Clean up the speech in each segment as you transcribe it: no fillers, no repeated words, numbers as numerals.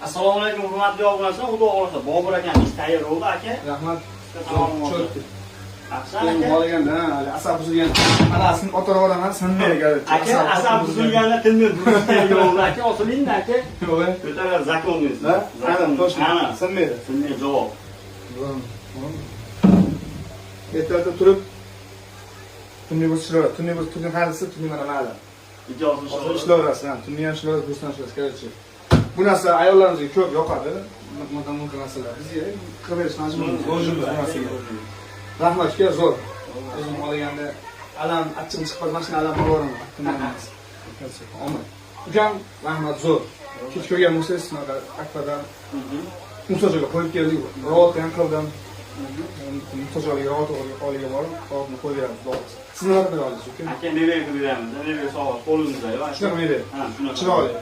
Assalomu alaykum, hurmatli obunachilar. Xudo xolasa Bobur akam ish tayyor bo'ldi aka. Rahmat. Cho'kdi. Yaxshi aka. Bo'lganda, asab buzilgan. Anasini otirib olaman, sinmaydi. Aka, asab buzilganda tilni buzib tayyor bo'ldi aka. Osilingda aka. Yo'q. Ko'tarar zakonimiz. Ha? Ana, to'shni. Sinmaydi. Sinmaydi javob. Ertalabda turib tunni qarisi tunni mana mayli. Ijozat ishlayverasiz, tunni ham ishlayverasiz, do'stlar ishlaysiz, короче. Bu narsa ayollarimizga ko'p yoqadi. Bunaqa narsalar. Bizga qilib majburmiz. O'zimiz bu narsaga. Rahmatga zo'r. O'zim olganda alam achchig'im chiqib mashina alam olaman. Omad. Ukam rahmat zo'r. Kech ko'rgan bo'lsangiz, shunaqa aktadan musojoga qo'yib keldik. Robot ham qildim. Musojoga olib borib, qolibni qo'yib beramiz. Siz nima qilib olasiz, uka? aka meva qilib beramiz. Meva sog'ib qo'limizda. Shunaqa meva. Ha, shunaqa. Chiroyli.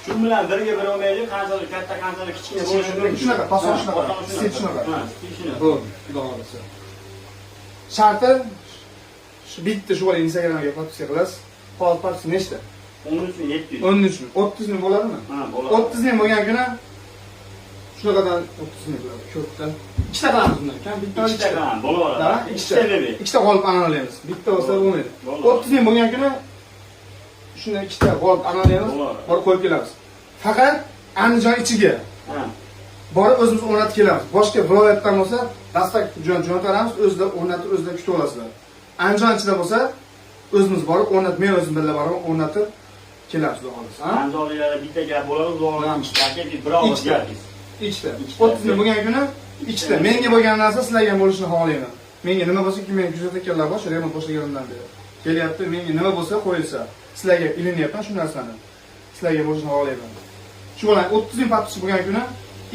Shu bilan birga bir olmaydi, qanchalik katta, qanchalik kichkina bo'lishi mumkin. Shunaqa, pason shunaqa. Stet shunaqa. Ha, shunaqa. Xo'p, xudo xolasa. Sharti shu bitta shu bola Instagramga podpiska qilasiz. Podpiska nechta? 13.700. 13 30 ming bo'ladimi? Ha, bo'ladi. 30 ming bo'lgan kuni shunaqadan 30 ming bo'ladi. Ko'pdan. Ikkita qilamiz bundan. Kam bitta Ikkita bo'laveradi. Ikkita g'olib analaymiz. Bitta bo'lsa bo'lmaydi. 30 ming bo'lgan kuni shunday ikkita g'olib analaymiz. Borib qo'yib kelamiz. Faqat Andijon ichiga. Ha. Borib o'zimiz o'rnatib kelamiz. Boshqa viloyatdan bo'lsa, dastak jo'natamiz, o'zida o'rnatib, o'zida kutib olasizlar. Andijon ichida bo'lsa, o'zimiz borib o'rnatib, men o'zim bilan borib o'rnatib kelamiz, xudo xolasa. Andijonliklarda bitta gap bo'ladi, zo'ramiz. Aka, bravo gapingiz. Ikkita. 30 ming bo'lgan kuni ikkita. Menga bo'lgan narsa sizlarga ham bo'lishini xohlayman. Menga nima bo'lsa, men kuzatganlar bor, remont boshlaganimdan beri. Kelyapti, menga nima bo'lsa qo'yilsa, sizlarga ilinyapman shu narsani. Sizlarga bo'lishini xohlayman. Shu bilan 30 ming podpis bo'lgan kuni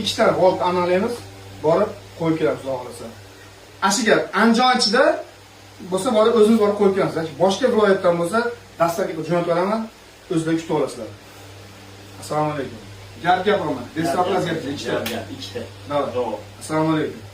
ikkita g'olib analaymiz, borib qo'yib kelamiz, xudo xolasa. Ashi gap, Andijon ichida bo'lsa borib o'zimiz borib qo'yib kelamiz. Boshqa viloyatdan bo'lsa, dastlabki jo'natib olaman, o'zingizlar kutib olasizlar. Assalomu alaykum. Gap olma. Desktop ikkita. Ikkita. Assalomu alaykum.